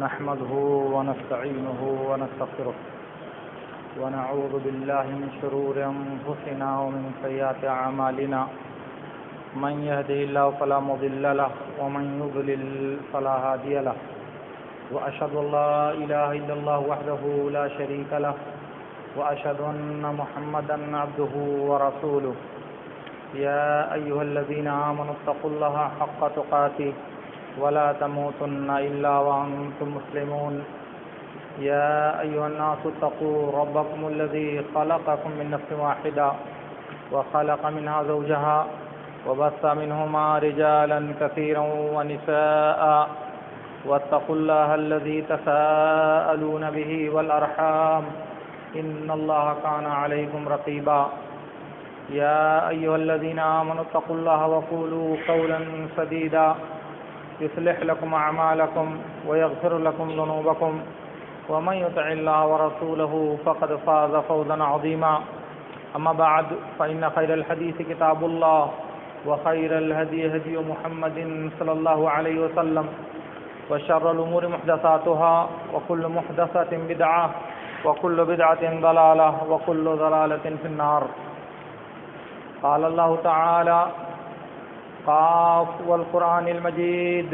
نحمده ونستعينه ونستغفره ونعوذ بالله من شرور أنفسنا ومن سيئات أعمالنا من يهده الله فلا مضل له ومن يضلل فلا هادي له وأشهد أن لا إله إلا الله وحده لا شريك له وأشهد أن محمدا عبده ورسوله يا أيها الذين آمنوا اتقوا الله حق تقاته ولا تموتن إلا وأنتم مسلمون يا أيها الناس اتقوا ربكم الذي خلقكم من نفس واحدة وخلق منها زوجها وبث منهما رجالا كثيرا ونساء واتقوا الله الذي تساءلون به والأرحام إن الله كان عليكم رقيبا يا أيها الذين آمنوا اتقوا الله وقولوا قولا سديدا يصلح لكم أعمالكم ويغفر لكم ذنوبكم ومن يطع الله ورسوله فقد فاز فوزا عظيما أما بعد فإن خير الحديث كتاب الله وخير الهدي هدي محمد صلى الله عليه وسلم وشر الأمور محدثاتها وكل محدثة بدعة وكل بدعة ضلالة وكل ضلالة في النار. قال الله تعالى قاف والقرآن المجيد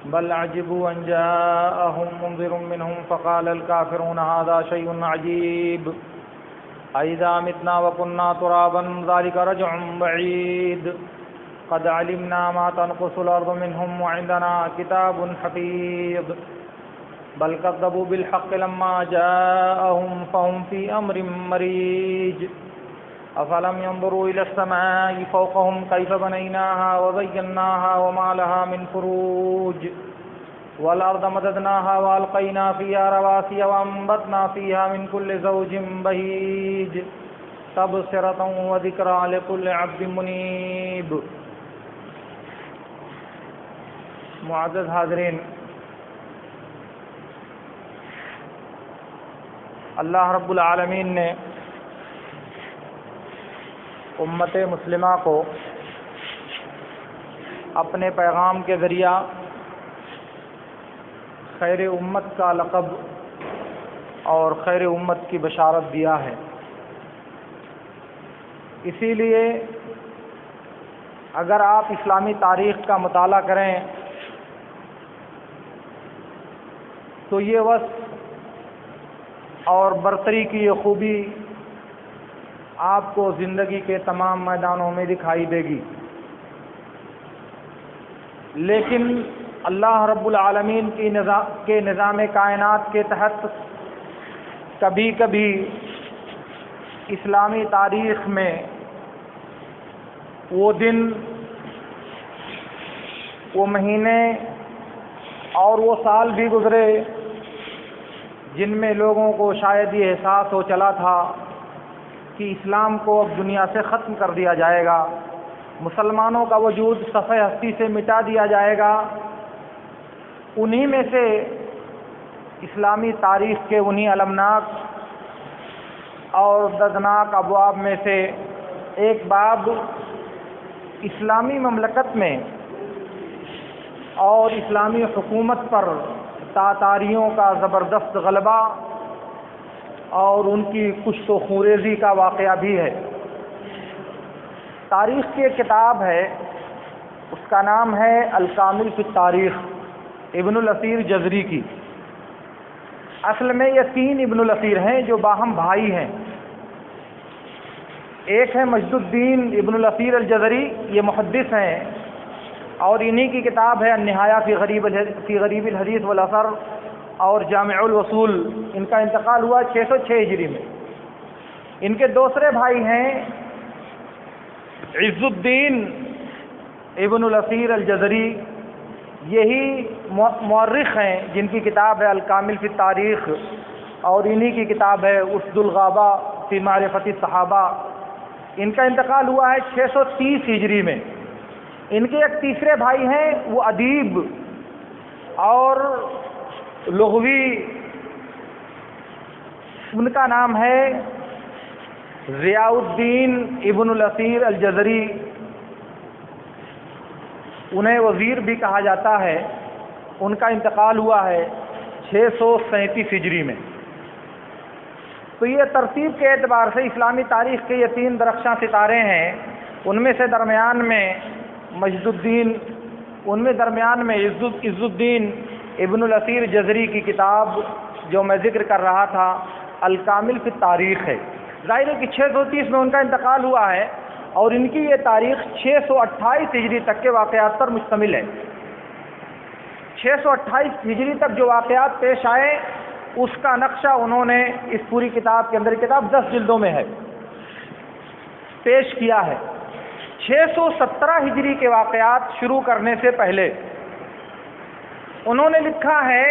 بل عجبوا أن جاءهم منذر منهم فقال الكافرون هذا شيء عجيب أئذا متنا وكنا ترابا ذلك رجع بعيد قد علمنا ما تنقص الأرض منهم وعندنا كتاب حفيظ بل كذبوا بالحق لما جاءهم فهم في أمر مريج أفلم ينظروا إلى السماء فوقهم كيف بنيناها وزيناها وما لها من فروج والأرض مددناها وألقينا فيها رواسي وأنبتنا فيها من كل زوج بهيج تبصرة وذكرى لكل عبد منيب. معزز حاضرین، اللہ رب العالمین نے امت مسلمہ کو اپنے پیغام کے ذریعہ خیر امت کا لقب اور خیر امت کی بشارت دیا ہے. اسی لیے اگر آپ اسلامی تاریخ کا مطالعہ کریں تو یہ وصف اور برتری کی یہ خوبی آپ کو زندگی کے تمام میدانوں میں دکھائی دے گی. لیکن اللہ رب العالمین کے نظام کائنات کے تحت کبھی کبھی اسلامی تاریخ میں وہ دن، وہ مہینے اور وہ سال بھی گزرے جن میں لوگوں کو شاید یہ احساس ہو چلا تھا کہ اسلام کو اب دنیا سے ختم کر دیا جائے گا، مسلمانوں کا وجود صفحہ ہستی سے مٹا دیا جائے گا. انہی میں سے اسلامی تاریخ کے انہی المناک اور دردناک ابواب میں سے ایک باب اسلامی مملکت میں اور اسلامی حکومت پر تاتاریوں کا زبردست غلبہ اور ان کی کشت و خوریزی کا واقعہ بھی ہے. تاریخ کی ایک کتاب ہے، اس کا نام ہے الکامل فی التاریخ، ابن الاثیر جزری کی. اصل میں یہ 3 ابن الاثیر ہیں جو باہم بھائی ہیں. ایک ہے مجد الدین ابن الاثیر الجزری، یہ محدث ہیں اور انہی کی کتاب ہے النہایہ فی غریب الحدیث والاثر اور جامع الوصول. ان کا انتقال ہوا 606 ہجری میں. ان کے دوسرے بھائی ہیں عز الدین ابن الاثیر الجزری، یہی مورخ ہیں جن کی کتاب ہے الکامل فی التاریخ اور انہی کی کتاب ہے اسد الغابہ فی معرفت الصحابہ. ان کا انتقال ہوا ہے 630 ہجری میں. ان کے ایک تیسرے بھائی ہیں، وہ ادیب اور لغوی، ان کا نام ہے ضیاء الدین ابن الاثیر الجزری. انہیں وزیر بھی کہا جاتا ہے. ان کا انتقال ہوا ہے 637 ہجری میں۔ تو یہ ترتیب کے اعتبار سے اسلامی تاریخ کے یہ 3 درخشاں ستارے ہیں، ان میں سے درمیان میں عز الدین ابن الاثیر جزری کی کتاب جو میں ذکر کر رہا تھا الکامل فی التاریخ ہے۔ ظاہر ہے کہ 630 میں ان کا انتقال ہوا ہے اور ان کی یہ تاریخ 628 ہجری تک کے واقعات پر مشتمل ہے۔ 628 ہجری تک جو واقعات پیش آئے اس کا نقشہ انہوں نے اس پوری کتاب کے اندر، کتاب 10 جلدوں میں ہے، پیش کیا ہے۔ 617 ہجری کے واقعات شروع کرنے سے پہلے انہوں نے لکھا ہے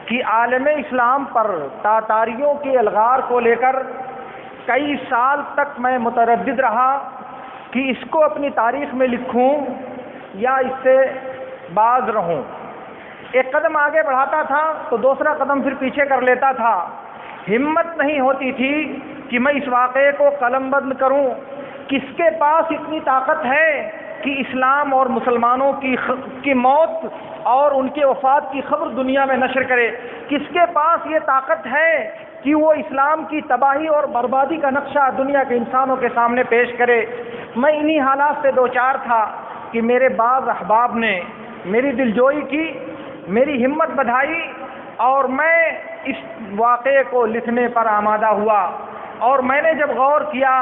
کہ عالم اسلام پر تاتاریوں کے الغار کو لے کر کئی سال تک میں متردد رہا کہ اس کو اپنی تاریخ میں لکھوں یا اس سے باز رہوں۔ ایک قدم آگے بڑھاتا تھا تو دوسرا قدم پھر پیچھے کر لیتا تھا، ہمت نہیں ہوتی تھی کہ میں اس واقعے کو قلم بند کروں۔ کس کے پاس اتنی طاقت ہے کہ اسلام اور مسلمانوں کی موت اور ان کے وفات کی خبر دنیا میں نشر کرے؟ کس کے پاس یہ طاقت ہے کہ وہ اسلام کی تباہی اور بربادی کا نقشہ دنیا کے انسانوں کے سامنے پیش کرے؟ میں انہی حالات سے دوچار تھا کہ میرے بعض احباب نے میری دلجوئی کی، میری ہمت بڑھائی اور میں اس واقعے کو لکھنے پر آمادہ ہوا، اور میں نے جب غور کیا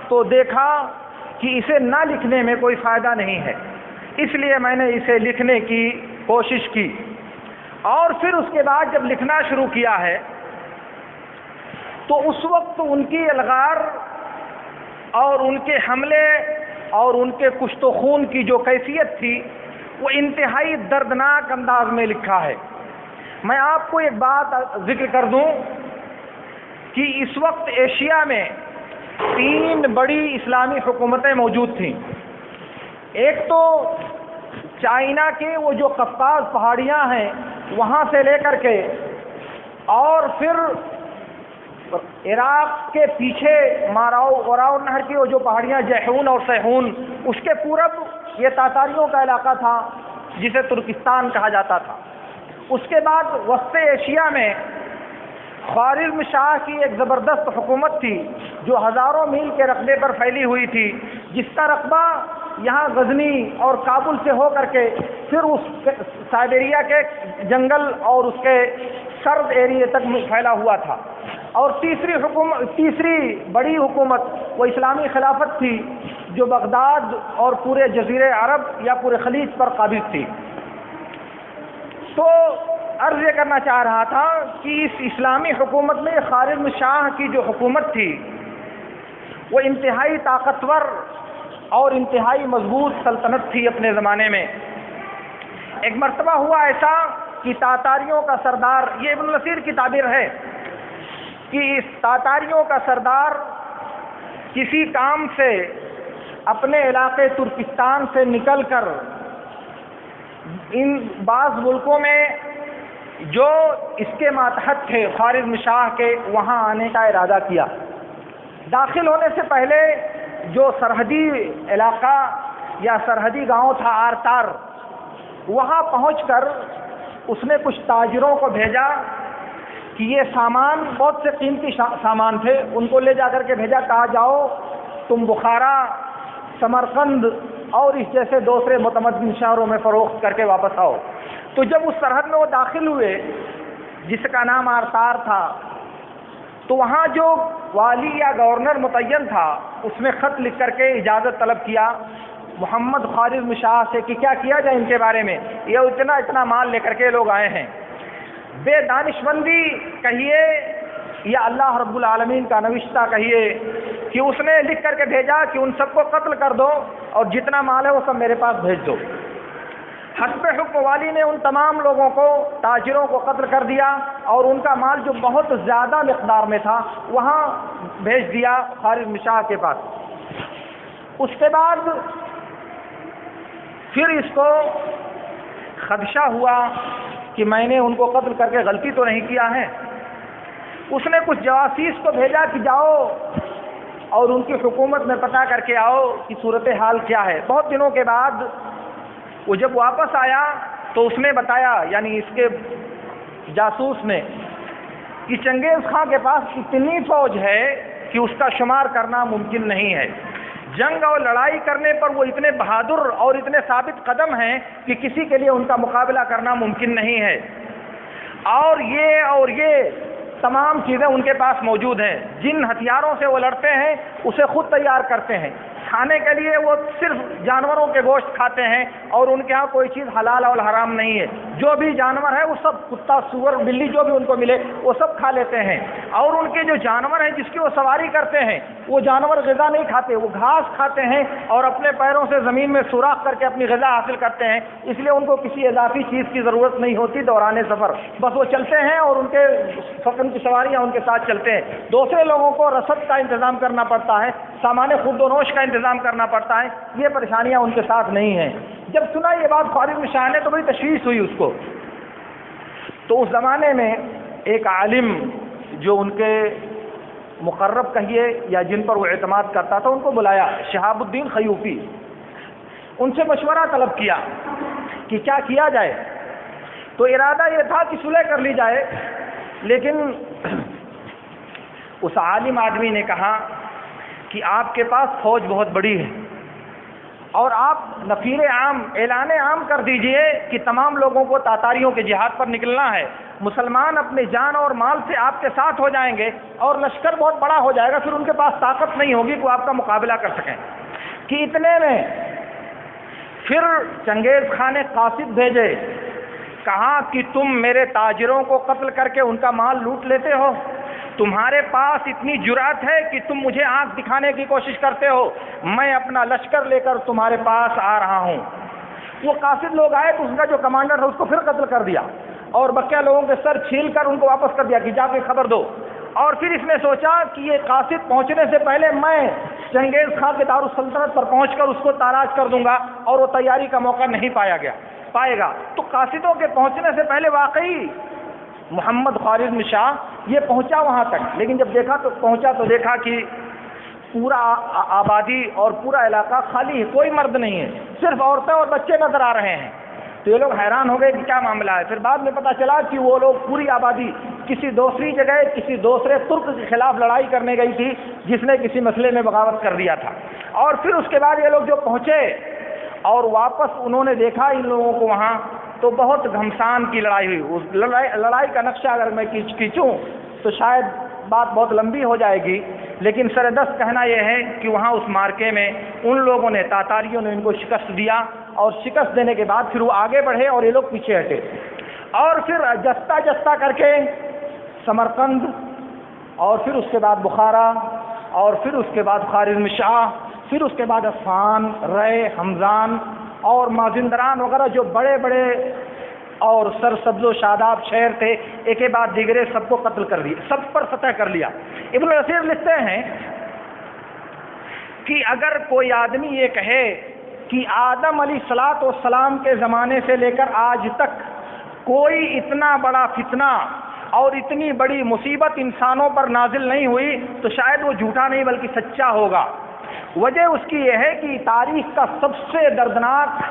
تو دیکھا کہ اسے نہ لکھنے میں کوئی فائدہ نہیں ہے، اس لیے میں نے اسے لکھنے کی کوشش کی۔ اور پھر اس کے بعد جب لکھنا شروع کیا ہے تو اس وقت ان کی الغار اور ان کے حملے اور ان کے کشت و خون کی جو کیفیت تھی وہ انتہائی دردناک انداز میں لکھا ہے۔ میں آپ کو ایک بات ذکر کر دوں کہ اس وقت ایشیا میں 3 بڑی اسلامی حکومتیں موجود تھیں۔ ایک تو چائنا کے وہ جو قفقاز پہاڑیاں ہیں وہاں سے لے کر کے، اور پھر عراق کے پیچھے اوراون نہر کی وہ جو پہاڑیاں جیحون اور سیحون، اس کے پورب یہ تاتاریوں کا علاقہ تھا جسے ترکستان کہا جاتا تھا۔ اس کے بعد وسط ایشیا میں خوارزم شاہ کی ایک زبردست حکومت تھی جو ہزاروں میل کے رقبے پر پھیلی ہوئی تھی، جس کا رقبہ یہاں غزنی اور کابل سے ہو کر کے پھر اس سائبیریا کے جنگل اور اس کے سرد ایریے تک پھیلا ہوا تھا۔ اور تیسری بڑی حکومت وہ اسلامی خلافت تھی جو بغداد اور پورے جزیرے عرب یا پورے خلیج پر قابض تھی۔ تو عرض یہ کرنا چاہ رہا تھا کہ اس اسلامی حکومت میں خوارزم شاہ کی جو حکومت تھی وہ انتہائی طاقتور اور انتہائی مضبوط سلطنت تھی اپنے زمانے میں۔ ایک مرتبہ ہوا ایسا کہ تاتاریوں کا سردار، یہ ابن الاثیر کی تعبیر ہے کہ اس تاتاریوں کا سردار کسی کام سے اپنے علاقے ترکستان سے نکل کر ان بعض ملکوں میں جو اس کے ماتحت تھے خوارزم شاہ کے، وہاں آنے کا ارادہ کیا۔ داخل ہونے سے پہلے جو سرحدی علاقہ یا سرحدی گاؤں تھا آرتار، وہاں پہنچ کر اس نے کچھ تاجروں کو بھیجا کہ یہ سامان، بہت سے قیمتی سامان تھے، ان کو لے جا کر کے بھیجا، کہا جاؤ تم بخارا، سمرقند اور اس جیسے دوسرے متمدن شہروں میں فروخت کر کے واپس آؤ۔ تو جب اس سرحد میں وہ داخل ہوئے جس کا نام آرتار تھا، تو وہاں جو والی یا گورنر متعین تھا اس نے خط لکھ کر کے اجازت طلب کیا محمد خوارزم شاہ سے کہ کیا کیا جائے ان کے بارے میں، یہ اتنا مال لے کر کے لوگ آئے ہیں۔ بے دانشمندی کہیے یا اللہ رب العالمین کا نوشتہ کہیے کہ اس نے لکھ کر کے بھیجا کہ ان سب کو قتل کر دو اور جتنا مال ہے وہ سب میرے پاس بھیج دو۔ حسب حکم والی نے ان تمام لوگوں کو، تاجروں کو قتل کر دیا اور ان کا مال جو بہت زیادہ مقدار میں تھا وہاں بھیج دیا خوارزم شاہ کے پاس۔ اس کے بعد پھر اس کو خدشہ ہوا کہ میں نے ان کو قتل کر کے غلطی تو نہیں کیا ہے۔ اس نے کچھ جواسیس کو بھیجا کہ جاؤ اور ان کی حکومت میں پتہ کر کے آؤ کہ صورتحال کیا ہے۔ بہت دنوں کے بعد وہ جب واپس آیا تو اس نے بتایا، یعنی اس کے جاسوس نے، کہ چنگیز خان کے پاس اتنی فوج ہے کہ اس کا شمار کرنا ممکن نہیں ہے، جنگ اور لڑائی کرنے پر وہ اتنے بہادر اور اتنے ثابت قدم ہیں کہ کسی کے لیے ان کا مقابلہ کرنا ممکن نہیں ہے، اور یہ تمام چیزیں ان کے پاس موجود ہیں، جن ہتھیاروں سے وہ لڑتے ہیں اسے خود تیار کرتے ہیں، کھانے کے لیے وہ صرف جانوروں کے گوشت کھاتے ہیں، اور ان کے ہاں کوئی چیز حلال اور حرام نہیں ہے، جو بھی جانور ہے وہ سب، کتا سور بلی جو بھی ان کو ملے وہ سب کھا لیتے ہیں، اور ان کے جو جانور ہیں جس کی وہ سواری کرتے ہیں وہ جانور غذا نہیں کھاتے، وہ گھاس کھاتے ہیں اور اپنے پیروں سے زمین میں سوراخ کر کے اپنی غذا حاصل کرتے ہیں، اس لیے ان کو کسی اضافی چیز کی ضرورت نہیں ہوتی دوران سفر، بس وہ چلتے ہیں اور ان کے سفر کی سواریاں ان کے ساتھ چلتے ہیں۔ دوسرے لوگوں کو رسد کا انتظام کرنا پڑتا ہے، سامان خورد و نوش کا انتظام کرنا پڑتا ہے، یہ پریشانیاں ان کے ساتھ نہیں ہیں۔ جب سنا یہ بات خالد بن شاہ نے تو بڑی تشویش ہوئی اس کو، تو اس زمانے میں ایک عالم جو ان کے مقرب کہیے یا جن پر وہ اعتماد کرتا تھا، ان کو بلایا، شہاب الدین خیوفی، ان سے مشورہ طلب کیا کہ کیا کیا جائے، تو ارادہ یہ تھا کہ صلح کر لی جائے، لیکن اس عالم آدمی نے کہا کہ آپ کے پاس فوج بہت بڑی ہے، اور آپ نفیر عام، اعلان عام کر دیجئے کہ تمام لوگوں کو تاتاریوں کے جہاد پر نکلنا ہے، مسلمان اپنے جان اور مال سے آپ کے ساتھ ہو جائیں گے، اور لشکر بہت بڑا ہو جائے گا، پھر ان کے پاس طاقت نہیں ہوگی کہ وہ آپ کا مقابلہ کر سکیں۔ کہ اتنے میں پھر چنگیز خان نے قاصد بھیجے، کہا کہ تم میرے تاجروں کو قتل کر کے ان کا مال لوٹ لیتے ہو، تمہارے پاس اتنی جرأت ہے کہ تم مجھے آنکھ دکھانے کی کوشش کرتے ہو، میں اپنا لشکر لے کر تمہارے پاس آ رہا ہوں۔ وہ قاصد لوگ آئے تو اس کا جو کمانڈر تھا اس کو پھر قتل کر دیا، اور بقیہ لوگوں کے سر چھیل کر ان کو واپس کر دیا کہ جا کے خبر دو۔ اور پھر اس نے سوچا کہ یہ قاصد پہنچنے سے پہلے میں چنگیز خان کے دارالسلطنت پر پہنچ کر اس کو تاراج کر دوں گا، اور وہ تیاری کا موقع نہیں پائے گا۔ تو قاصدوں کے پہنچنے سے پہلے واقعی محمد خالد بن شاہ یہ پہنچا وہاں تک، لیکن جب پہنچا تو دیکھا کہ پورا آبادی اور پورا علاقہ خالی ہے، کوئی مرد نہیں ہے، صرف عورتیں اور بچے نظر آ رہے ہیں۔ تو یہ لوگ حیران ہو گئے کہ کیا معاملہ ہے۔ پھر بعد میں پتہ چلا کہ وہ لوگ پوری آبادی کسی دوسری جگہ کسی دوسرے ترک کے خلاف لڑائی کرنے گئی تھی، جس نے کسی مسئلے میں بغاوت کر دیا تھا۔ اور پھر اس کے بعد یہ لوگ جو پہنچے اور واپس انہوں نے دیکھا ان لوگوں کو وہاں، تو بہت گھمسان کی لڑائی ہوئی۔ اس لڑائی کا نقشہ اگر میں کھینچوں تو شاید بات بہت لمبی ہو جائے گی، لیکن سردست کہنا یہ ہے کہ وہاں اس مارکے میں ان لوگوں نے، تاتاریوں نے ان کو شکست دیا، اور شکست دینے کے بعد پھر وہ آگے بڑھے اور یہ لوگ پیچھے ہٹے، اور پھر جستا جستا کر کے سمرقند، اور پھر اس کے بعد بخارا، اور پھر اس کے بعد خالد بن شاہ، پھر اس کے بعد اصفہان، رے، حمزان اور مازندران وغیرہ جو بڑے بڑے اور سرسبز و شاداب شہر تھے، ایک کے بعد دیگرے سب کو قتل کر دیا، سب پر فتح کر لیا۔ ابن کثیر لکھتے ہیں کہ اگر کوئی آدمی یہ کہے کہ آدم علیہ الصلوۃ والسلام کے زمانے سے لے کر آج تک کوئی اتنا بڑا فتنہ اور اتنی بڑی مصیبت انسانوں پر نازل نہیں ہوئی تو شاید وہ جھوٹا نہیں بلکہ سچا ہوگا۔ وجہ اس کی یہ ہے کہ تاریخ کا سب سے دردناک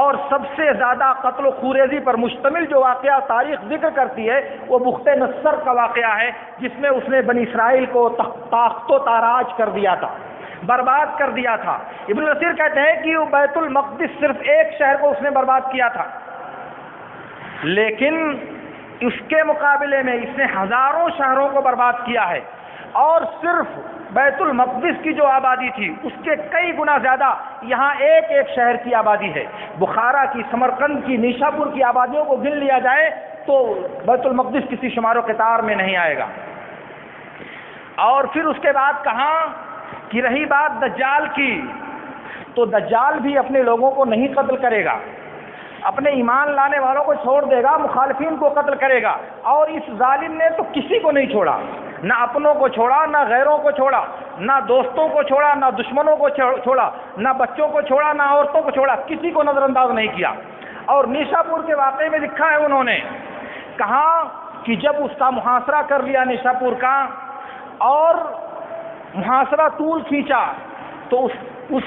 اور سب سے زیادہ قتل و خوریزی پر مشتمل جو واقعہ تاریخ ذکر کرتی ہے وہ بخت نصر کا واقعہ ہے، جس میں اس نے بنی اسرائیل کو تاخت و تاراج کر دیا تھا، برباد کر دیا تھا۔ ابن کثیر کہتے ہیں کہ وہ بیت المقدس صرف ایک شہر کو اس نے برباد کیا تھا، لیکن اس کے مقابلے میں اس نے ہزاروں شہروں کو برباد کیا ہے، اور صرف بیت المقدس کی جو آبادی تھی اس کے کئی گنا زیادہ یہاں ایک ایک شہر کی آبادی ہے۔ بخارا کی، سمرقند کی، نیشاپور کی آبادیوں کو گن لیا جائے تو بیت المقدس کسی شمار و قطار میں نہیں آئے گا۔ اور پھر اس کے بعد کہاں کہ رہی بات دجال کی، تو دجال بھی اپنے لوگوں کو نہیں قتل کرے گا، اپنے ایمان لانے والوں کو چھوڑ دے گا، مخالفین کو قتل کرے گا۔ اور اس ظالم نے تو کسی کو نہیں چھوڑا، نہ اپنوں کو چھوڑا، نہ غیروں کو چھوڑا، نہ دوستوں کو چھوڑا، نہ دشمنوں کو چھوڑا، نہ بچوں کو چھوڑا، نہ عورتوں کو چھوڑا، کسی کو نظر انداز نہیں کیا۔ اور نیشاپور کے واقعے میں لکھا ہے انہوں نے، کہا کہ جب اس کا محاصرہ کر لیا نیشاپور کا اور محاصرہ طول کھینچا تو اس اس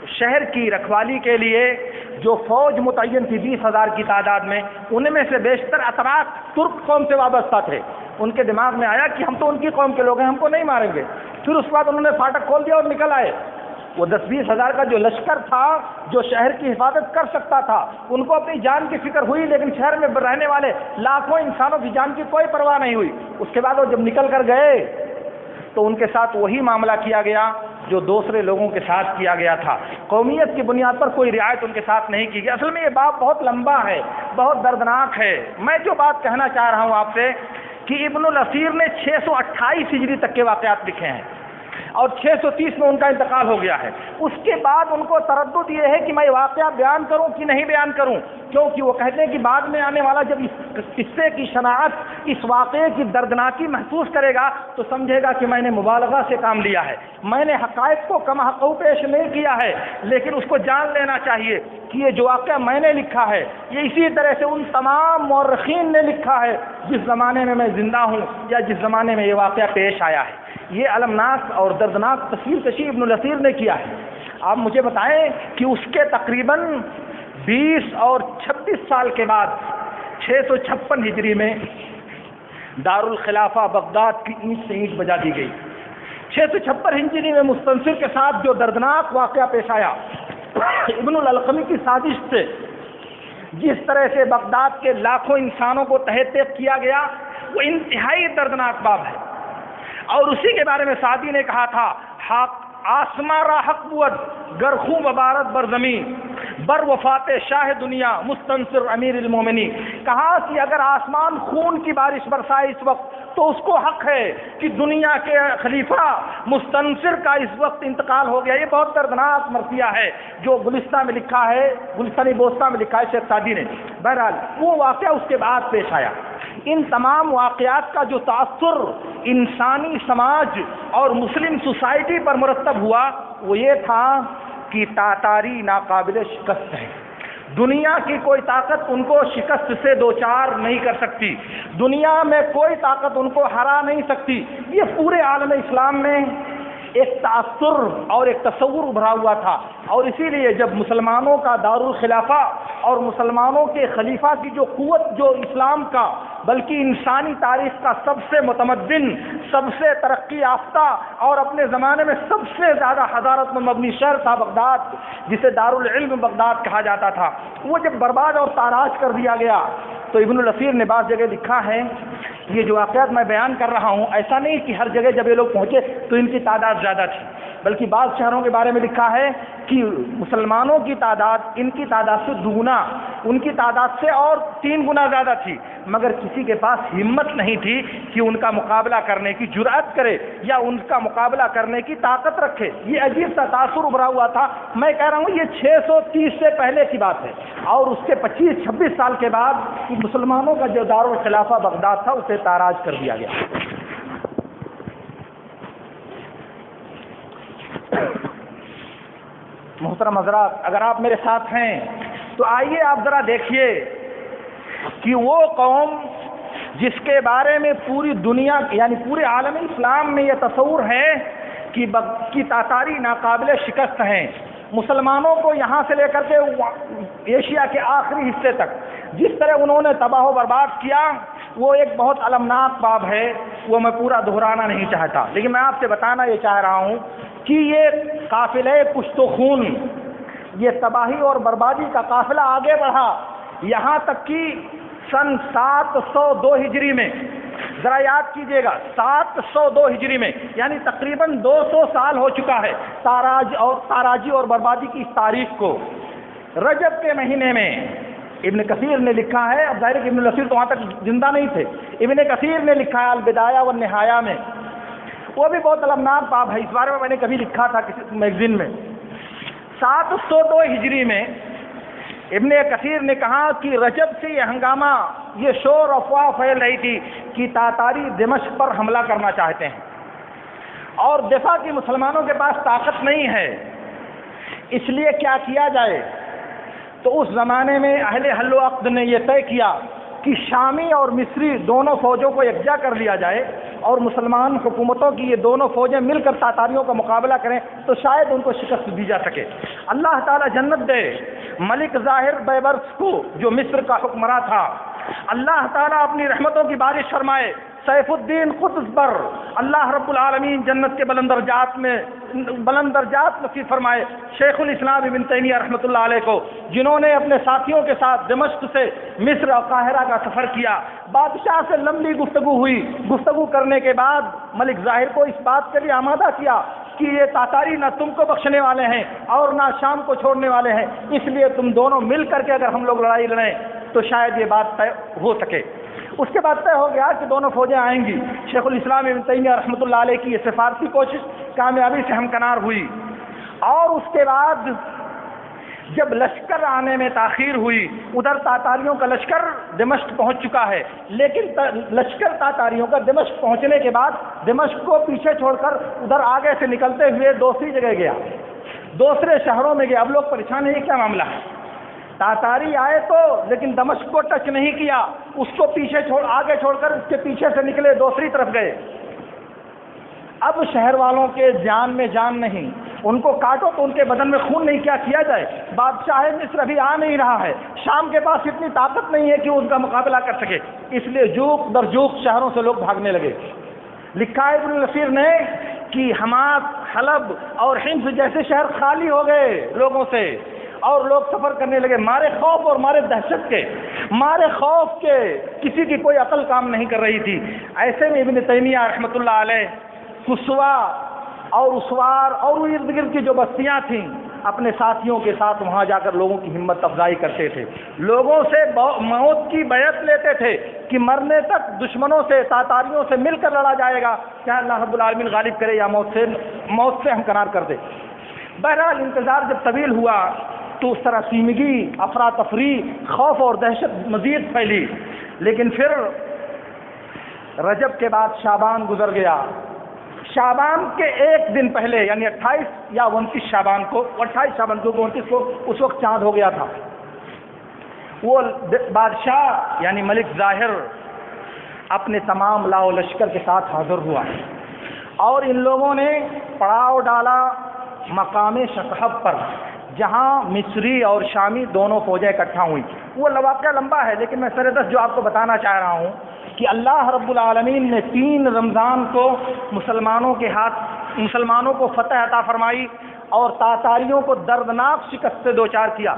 شہر کی رکھوالی کے لیے جو فوج متعین تھی 20,000 کی تعداد میں، ان میں سے بیشتر اتراک ترک قوم سے وابستہ تھے۔ ان کے دماغ میں آیا کہ ہم تو ان کی قوم کے لوگ ہیں، ہم کو نہیں ماریں گے۔ پھر اس کے بعد انہوں نے فاٹک کھول دیا اور نکل آئے۔ وہ 10-20 ہزار کا جو لشکر تھا جو شہر کی حفاظت کر سکتا تھا، ان کو اپنی جان کی فکر ہوئی، لیکن شہر میں رہنے والے لاکھوں انسانوں کی جان کی کوئی پرواہ نہیں ہوئی۔ اس کے بعد وہ جب نکل کر گئے تو ان کے ساتھ وہی معاملہ کیا گیا جو دوسرے لوگوں کے ساتھ کیا گیا تھا۔ قومیت کی بنیاد پر کوئی رعایت ان کے ساتھ نہیں کی گئی۔ اصل میں یہ باب بہت لمبا ہے، بہت دردناک ہے۔ میں جو بات کہنا چاہ رہا ہوں آپ سے کہ ابن الاثیر نے 628 ہجری تک کے واقعات لکھے ہیں اور 630 میں ان کا انتقال ہو گیا ہے۔ اس کے بعد ان کو تردد یہ ہے کہ میں واقعہ بیان کروں کہ نہیں بیان کروں، کیونکہ وہ کہتے ہیں کہ بعد میں آنے والا جب اس قصے کی شناعت، اس واقعے کی دردناکی محسوس کرے گا تو سمجھے گا کہ میں نے مبالغہ سے کام لیا ہے، میں نے حقائق کو کم حقوں پیش نہیں کیا ہے، لیکن اس کو جان لینا چاہیے کہ یہ جو واقعہ میں نے لکھا ہے یہ اسی طرح سے ان تمام مورخین نے لکھا ہے جس زمانے میں میں زندہ ہوں یا جس زمانے میں یہ واقعہ پیش آیا ہے۔ یہ المناک اور دردناک تصویر کشی ابن الاثیر نے کیا ہے۔ آپ مجھے بتائیں کہ اس کے تقریباً 20 اور 26 سال کے بعد 656 ہجری میں دارالخلافہ بغداد کی اینٹ سے اینٹ بجا دی گئی۔ 656 ہجری میں مستنصر کے ساتھ جو دردناک واقعہ پیش آیا ابن الالقمی کی سازش سے، جس طرح سے بغداد کے لاکھوں انسانوں کو تحت تیغ کیا گیا، وہ انتہائی دردناک باب ہے۔ اور اسی کے بارے میں سعدی نے کہا تھا حق آسما را حق بود گرخوں مبارت بر زمین بر وفات شاہ دنیا مستنصر امیر المومنین۔ کہا کہ اگر آسمان خون کی بارش برسائے اس وقت تو اس کو حق ہے کہ دنیا کے خلیفہ مستنصر کا اس وقت انتقال ہو گیا۔ یہ بہت دردناک مرثیہ ہے جو گلستہ میں لکھا ہے، گلستان بوستہ میں لکھا ہے شیخ سعدی نے۔ بہرحال وہ واقعہ اس کے بعد پیش آیا۔ ان تمام واقعات کا جو تاثر انسانی سماج اور مسلم سوسائٹی پر مرتب ہوا وہ یہ تھا کہ تاتاری ناقابل شکست ہے۔ دنیا کی کوئی طاقت ان کو شکست سے دوچار نہیں کر سکتی، دنیا میں کوئی طاقت ان کو ہرا نہیں سکتی۔ یہ پورے عالم اسلام میں ایک تاثر اور ایک تصور ابھرا ہوا تھا، اور اسی لیے جب مسلمانوں کا دارالخلافہ اور مسلمانوں کے خلیفہ کی جو قوت جو اسلام کا بلکہ انسانی تاریخ کا سب سے متمدن، سب سے ترقی یافتہ اور اپنے زمانے میں سب سے زیادہ حضارت میں مبنی شہر تھا بغداد، جسے دارالعلم بغداد کہا جاتا تھا، وہ جب برباد اور تاراج کر دیا گیا تو ابن الاثیر نے بعض جگہ لکھا ہے، یہ جو واقعات میں بیان کر رہا ہوں ایسا نہیں کہ ہر جگہ جب یہ لوگ پہنچے تو ان کی تعداد زیادہ تھی، بلکہ بعض شہروں کے بارے میں لکھا ہے کہ مسلمانوں کی تعداد ان کی تعداد سے دوگنا، ان کی تعداد سے اور 3 گنا زیادہ تھی، مگر کسی کے پاس ہمت نہیں تھی کہ ان کا مقابلہ کرنے کی جرأت کرے یا ان کا مقابلہ کرنے کی طاقت رکھے۔ یہ عجیب سا تاثر ابھرا ہوا تھا۔ میں کہہ رہا ہوں یہ 630 سے پہلے کی بات ہے، اور اس کے 25-26 سال کے بعد مسلمانوں کا جو دارالخلافہ بغداد تھا اسے تاراج کر دیا گیا۔ محترم حضرات، اگر آپ میرے ساتھ ہیں تو آئیے آپ ذرا دیکھیے کہ وہ قوم جس کے بارے میں پوری دنیا یعنی پورے عالم اسلام میں یہ تصور ہے کہ تاتاری ناقابل شکست ہیں، مسلمانوں کو یہاں سے لے کر کے ایشیا کے آخری حصے تک جس طرح انہوں نے تباہ و برباد کیا، وہ ایک بہت المناک باب ہے، وہ میں پورا دہرانا نہیں چاہتا، لیکن میں آپ سے بتانا یہ چاہ رہا ہوں کہ یہ قافلہ کشت و خون، یہ تباہی اور بربادی کا قافلہ آگے بڑھا، یہاں تک کہ سن 702 ہجری میں، ذرا یاد کیجئے گا 702 ہجری میں، یعنی تقریباً 200 سال ہو چکا ہے تاراجی اور بربادی کی اس تاریخ کو۔ رجب کے مہینے میں ابن کثیر نے لکھا ہے، اب ظاہر ہے کہ ابن الاثیر تو وہاں تک زندہ نہیں تھے، ابن کثیر نے لکھا ہے البدایہ والنہایہ میں، وہ بھی بہت المناک باب ہے، اس بارے میں نے کبھی لکھا تھا کسی میگزین میں۔ 702 ہجری میں ابن کثیر نے کہا کہ رجب سے یہ ہنگامہ، یہ شور افواہ پھیل رہی تھی کہ تاتاری دمشق پر حملہ کرنا چاہتے ہیں اور دفاع کی مسلمانوں کے پاس طاقت نہیں ہے، اس لیے کیا کیا جائے؟ تو اس زمانے میں اہل حل و عقد نے یہ طے کیا کہ شامی اور مصری دونوں فوجوں کو یکجا کر لیا جائے اور مسلمان حکومتوں کی یہ دونوں فوجیں مل کر تاتاریوں کا مقابلہ کریں تو شاید ان کو شکست دی جا سکے۔ اللہ تعالیٰ جنت دے ملک ظاہر بیبرس کو جو مصر کا حکمراں تھا، اللہ تعالیٰ اپنی رحمتوں کی بارش فرمائے سیف الدین قطز پر، اللہ رب العالمین جنت کے بلند درجات نصیب فرمائے شیخ الاسلام ابن تیمیہ رحمۃ اللہ علیہ کو، جنہوں نے اپنے ساتھیوں کے ساتھ دمشق سے مصر اور قاہرہ کا سفر کیا۔ بادشاہ سے لمبی گفتگو ہوئی، گفتگو کرنے کے بعد ملک ظاہر کو اس بات کے لیے آمادہ کیا کہ یہ تاتاری نہ تم کو بخشنے والے ہیں اور نہ شام کو چھوڑنے والے ہیں، اس لیے تم دونوں مل کر کے اگر ہم لوگ لڑائی لڑیں تو شاید یہ بات طے ہو سکے۔ اس کے بعد طے ہو گیا کہ دونوں فوجیں آئیں گی۔ شیخ الاسلام ابن تیمیہ رحمۃ اللہ علیہ کی یہ سفارتی کوشش کامیابی سے ہمکنار ہوئی، اور اس کے بعد جب لشکر آنے میں تاخیر ہوئی، ادھر تاتاریوں کا لشکر دمشق پہنچ چکا ہے، لیکن لشکر تاتاریوں کا دمشق پہنچنے کے بعد دمشق کو پیچھے چھوڑ کر ادھر آگے سے نکلتے ہوئے دوسری جگہ گیا، دوسرے شہروں میں گیا۔ اب لوگ پریشان ہیں یہ کیا معاملہ ہے، تاتاری آئے تو لیکن دمشق کو ٹچ نہیں کیا، اس کو پیچھے آگے چھوڑ کر اس کے پیچھے سے نکلے دوسری طرف گئے۔ اب شہر والوں کے جان میں جان نہیں، ان کو کاٹو تو ان کے بدن میں خون نہیں، کیا کیا جائے؟ بادشاہ مصر ابھی آ نہیں رہا ہے، شام کے پاس اتنی طاقت نہیں ہے کہ ان کا مقابلہ کر سکے، اس لیے جوق در جوق شہروں سے لوگ بھاگنے لگے۔ لکھا ہے ابن نصیر نے کہ حماس، حلب اور حمص جیسے شہر خالی ہو گئے لوگوں سے، اور لوگ سفر کرنے لگے مارے خوف اور مارے دہشت کے، مارے خوف کے، کسی کی کوئی عقل کام نہیں کر رہی تھی۔ ایسے میں ابن تیمیہ رحمۃ اللہ علیہ کسوا اور اسوار اور ارد گرد کی جو بستیاں تھیں، اپنے ساتھیوں کے ساتھ وہاں جا کر لوگوں کی ہمت افزائی کرتے تھے، لوگوں سے موت کی بیعت لیتے تھے کہ مرنے تک دشمنوں سے، تاتاریوں سے مل کر لڑا جائے گا، کیا اللہ رب العالمین غالب کرے یا موت سے ہمکنار کر دے۔ بہرحال انتظار جب طویل ہوا تو اس طرح سیمگی، افراتفری، خوف اور دہشت مزید پھیلی، لیکن پھر رجب کے بعد شعبان گزر گیا۔ شعبان کے ایک دن پہلے یعنی 28 یا 29 شعبان کو، 28 شعبان کو 29 کو اس وقت چاند ہو گیا تھا، وہ بادشاہ یعنی ملک ظاہر اپنے تمام لاؤ لشکر کے ساتھ حاضر ہوا، اور ان لوگوں نے پڑاؤ ڈالا مقام شقحب پر، جہاں مصری اور شامی دونوں فوجیں اکٹھا ہوئیں۔ وہ واقعہ لمبا ہے، لیکن میں سردست جو آپ کو بتانا چاہ رہا ہوں کہ اللہ رب العالمین نے 3 رمضان کو مسلمانوں کو فتح عطا فرمائی اور تاتاریوں کو دردناک شکست سے دوچار کیا۔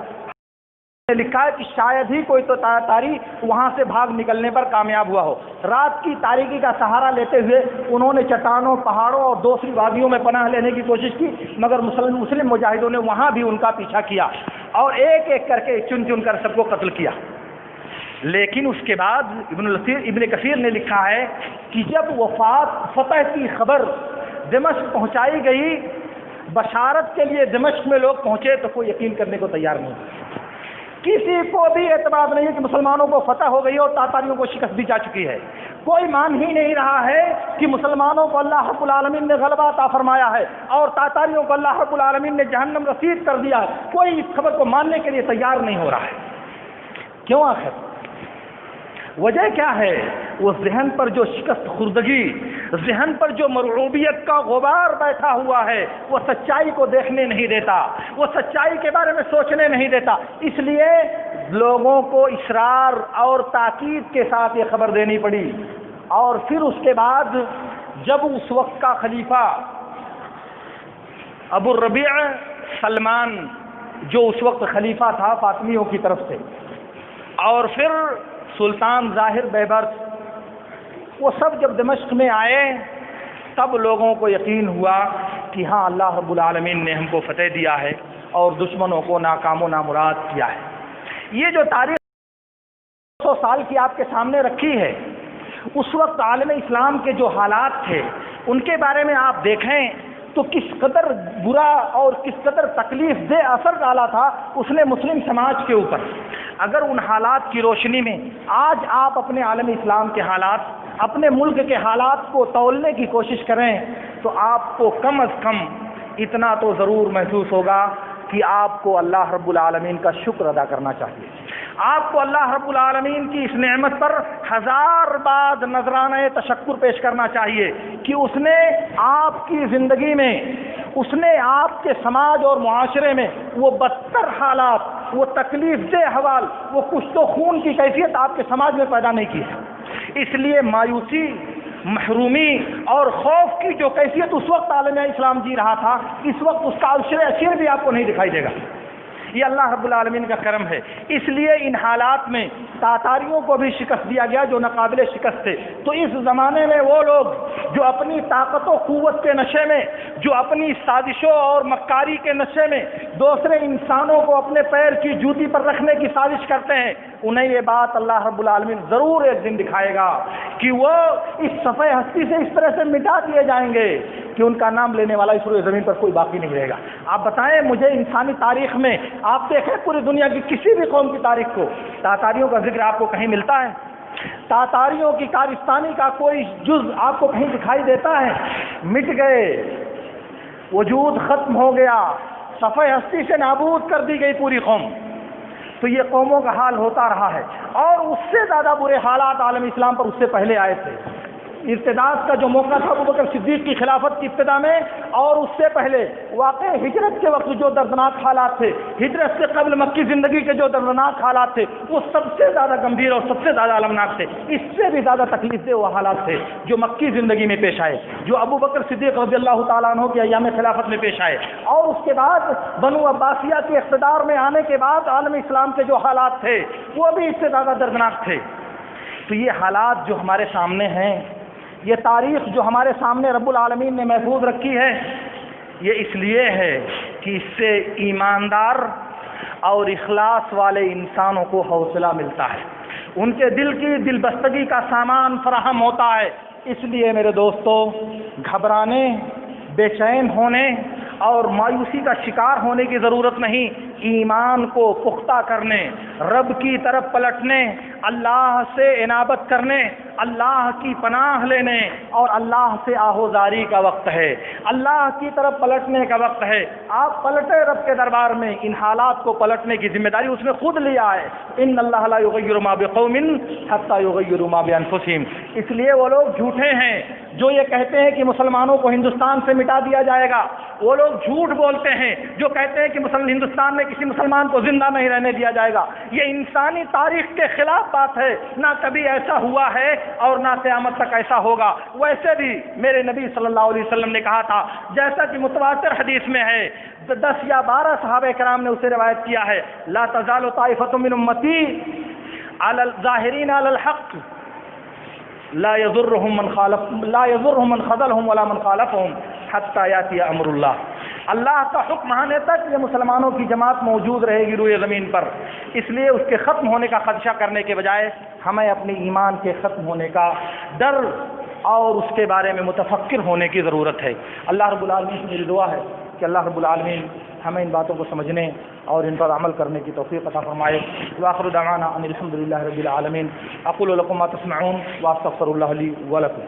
لکھا ہے کہ شاید ہی کوئی تو تاتاری وہاں سے بھاگ نکلنے پر کامیاب ہوا ہو۔ رات کی تاریکی کا سہارا لیتے ہوئے انہوں نے چٹانوں، پہاڑوں اور دوسری وادیوں میں پناہ لینے کی کوشش کی، مگر مسلم مجاہدوں نے وہاں بھی ان کا پیچھا کیا اور ایک ایک کر کے چن چن کر سب کو قتل کیا۔ لیکن اس کے بعد ابن کثیر نے لکھا ہے کہ جب فتح کی خبر دمشق پہنچائی گئی، بشارت کے لیے دمشق میں لوگ پہنچے تو کوئی یقین کرنے کو تیار نہیں، کسی کو بھی اعتماد نہیں ہے کہ مسلمانوں کو فتح ہو گئی اور تاتاریوں کو شکست دی جا چکی ہے۔ کوئی مان ہی نہیں رہا ہے کہ مسلمانوں کو اللہ رب العالمین نے غلبہ عطا فرمایا ہے اور تاتاریوں کو اللہ رب العالمین نے جہنم رسید کر دیا ہے۔ کوئی اس خبر کو ماننے کے لیے تیار نہیں ہو رہا ہے۔ کیوں آخر؟ وجہ کیا ہے؟ وہ ذہن پر جو شکست خوردگی، ذہن پر جو مرعوبیت کا غبار بیٹھا ہوا ہے، وہ سچائی کو دیکھنے نہیں دیتا، وہ سچائی کے بارے میں سوچنے نہیں دیتا۔ اس لیے لوگوں کو اصرار اور تاکید کے ساتھ یہ خبر دینی پڑی، اور پھر اس کے بعد جب اس وقت کا خلیفہ ابو الربیع سلمان، جو اس وقت خلیفہ تھا فاطمیوں کی طرف سے، اور پھر سلطان ظاہر بیبرس، وہ سب جب دمشق میں آئے تب لوگوں کو یقین ہوا کہ ہاں اللہ رب العالمین نے ہم کو فتح دیا ہے اور دشمنوں کو ناکام و نامراد کیا ہے۔ یہ جو تاریخ 100 سال کی آپ کے سامنے رکھی ہے، اس وقت عالم اسلام کے جو حالات تھے ان کے بارے میں آپ دیکھیں تو کس قدر برا اور کس قدر تکلیف دہ اثر ڈالا تھا اس نے مسلم سماج کے اوپر۔ اگر ان حالات کی روشنی میں آج آپ اپنے عالم اسلام کے حالات، اپنے ملک کے حالات کو تولنے کی کوشش کریں تو آپ کو کم از کم اتنا تو ضرور محسوس ہوگا کہ آپ کو اللہ رب العالمین کا شکر ادا کرنا چاہیے۔ آپ کو اللہ رب العالمین کی اس نعمت پر 1000 بار نذرانہ تشکر پیش کرنا چاہیے کہ اس نے آپ کی زندگی میں، اس نے آپ کے سماج اور معاشرے میں وہ بدتر حالات، وہ تکلیف دہ احوال، وہ کشت و خون کی کیفیت آپ کے سماج میں پیدا نہیں کی ہے۔ اس لیے مایوسی، محرومی اور خوف کی جو کیفیت اس وقت عالم اسلام جی رہا تھا، اس وقت اس کا عشر بھی آپ کو نہیں دکھائی دے گا۔ یہ اللہ رب العالمین کا کرم ہے۔ اس لیے ان حالات میں تاتاریوں کو بھی شکست دیا گیا جو ناقابل شکست تھے۔ تو اس زمانے میں وہ لوگ جو اپنی طاقت و قوت کے نشے میں، جو اپنی سازشوں اور مکاری کے نشے میں دوسرے انسانوں کو اپنے پیر کی جوتی پر رکھنے کی سازش کرتے ہیں، انہیں یہ بات اللہ رب العالمین ضرور ایک دن دکھائے گا کہ وہ اس صفحہ ہستی سے اس طرح سے مٹا دیے جائیں گے کہ ان کا نام لینے والا اس روئے زمین پر کوئی باقی نہیں رہے گا۔ آپ بتائیں مجھے انسانی تاریخ میں، آپ دیکھیں پوری دنیا کی کسی بھی قوم کی تاریخ کو، تاتاریوں کا ذکر آپ کو کہیں ملتا ہے؟ تاتاریوں کی کارستانی کا کوئی جز آپ کو کہیں دکھائی دیتا ہے؟ مٹ گئے، وجود ختم ہو گیا، صفحہ ہستی سے نابود کر دی گئی پوری قوم۔ تو یہ قوموں کا حال ہوتا رہا ہے، اور اس سے زیادہ برے حالات عالم اسلام پر اس سے پہلے آئے تھے۔ ارتداد کا جو موقع تھا ابوبکر صدیق کی خلافت کی ابتدا میں، اور اس سے پہلے واقع ہجرت کے وقت جو دردناک حالات تھے، ہجرت سے قبل مکی زندگی کے جو دردناک حالات تھے، وہ سب سے زیادہ گمبھیر اور سب سے زیادہ المناک تھے۔ اس سے بھی زیادہ تکلیف دہ وہ حالات تھے جو مکی زندگی میں پیش آئے، جو ابوبکر صدیق رضی اللہ تعالیٰ عنہ کے ایام خلافت میں پیش آئے، اور اس کے بعد بنو عباسیہ کے اقتدار میں آنے کے بعد عالم اسلام کے جو حالات تھے وہ بھی اس سے زیادہ دردناک تھے۔ تو یہ حالات جو ہمارے سامنے ہیں، یہ تاریخ جو ہمارے سامنے رب العالمین نے محفوظ رکھی ہے، یہ اس لیے ہے کہ اس سے ایماندار اور اخلاص والے انسانوں کو حوصلہ ملتا ہے، ان کے دل کی دل بستگی کا سامان فراہم ہوتا ہے۔ اس لیے میرے دوستو، گھبرانے، بے چین ہونے اور مایوسی کا شکار ہونے کی ضرورت نہیں۔ ایمان کو پختہ کرنے، رب کی طرف پلٹنے، اللہ سے انابت کرنے، اللہ کی پناہ لینے اور اللہ سے آہوزاری کا وقت ہے، اللہ کی طرف پلٹنے کا وقت ہے۔ آپ پلٹے رب کے دربار میں، ان حالات کو پلٹنے کی ذمہ داری اس نے خود لیا ہے۔ ان اللہ لا یغیر ما بقوم حتی یغیروا ما بانفسہم۔ اس لیے وہ لوگ جھوٹے ہیں جو یہ کہتے ہیں کہ مسلمانوں کو ہندوستان سے مٹا دیا جائے گا، وہ لوگ جھوٹ بولتے ہیں جو کہتے ہیں کہ ہندوستان میں کسی مسلمان کو زندہ نہیں رہنے دیا جائے گا۔ یہ انسانی تاریخ کے خلاف بات ہے، نہ کبھی ایسا ہوا ہے اور نہ قیامت تک ایسا ہوگا۔ ویسے بھی میرے نبی صلی اللہ علیہ وسلم نے کہا تھا، جیسا کہ متواتر حدیث میں ہے، 10 یا 12 صحابہ کرام نے اسے روایت کیا ہے، لا تزال طائفۃ من امتی علی الظاہرین علی الحق لا يضرهم من خذلهم ولا من خالفهم حتى ياتي امر اللہ۔ اللہ کا حکم آنے تک یہ مسلمانوں کی جماعت موجود رہے گی روئے زمین پر۔ اس لیے اس کے ختم ہونے کا خدشہ کرنے کے بجائے ہمیں اپنے ایمان کے ختم ہونے کا ڈر اور اس کے بارے میں متفکر ہونے کی ضرورت ہے۔ اللہ رب العالمین سے میری دعا ہے کہ اللہ رب العالمین ہمیں ان باتوں کو سمجھنے اور ان پر عمل کرنے کی توفیق عطا فرمائے۔ وآخر دعوانا ان الحمد للہ رب العالمین۔ اقول لکم ما تسمعون واستغفر اللہ لی ولکم۔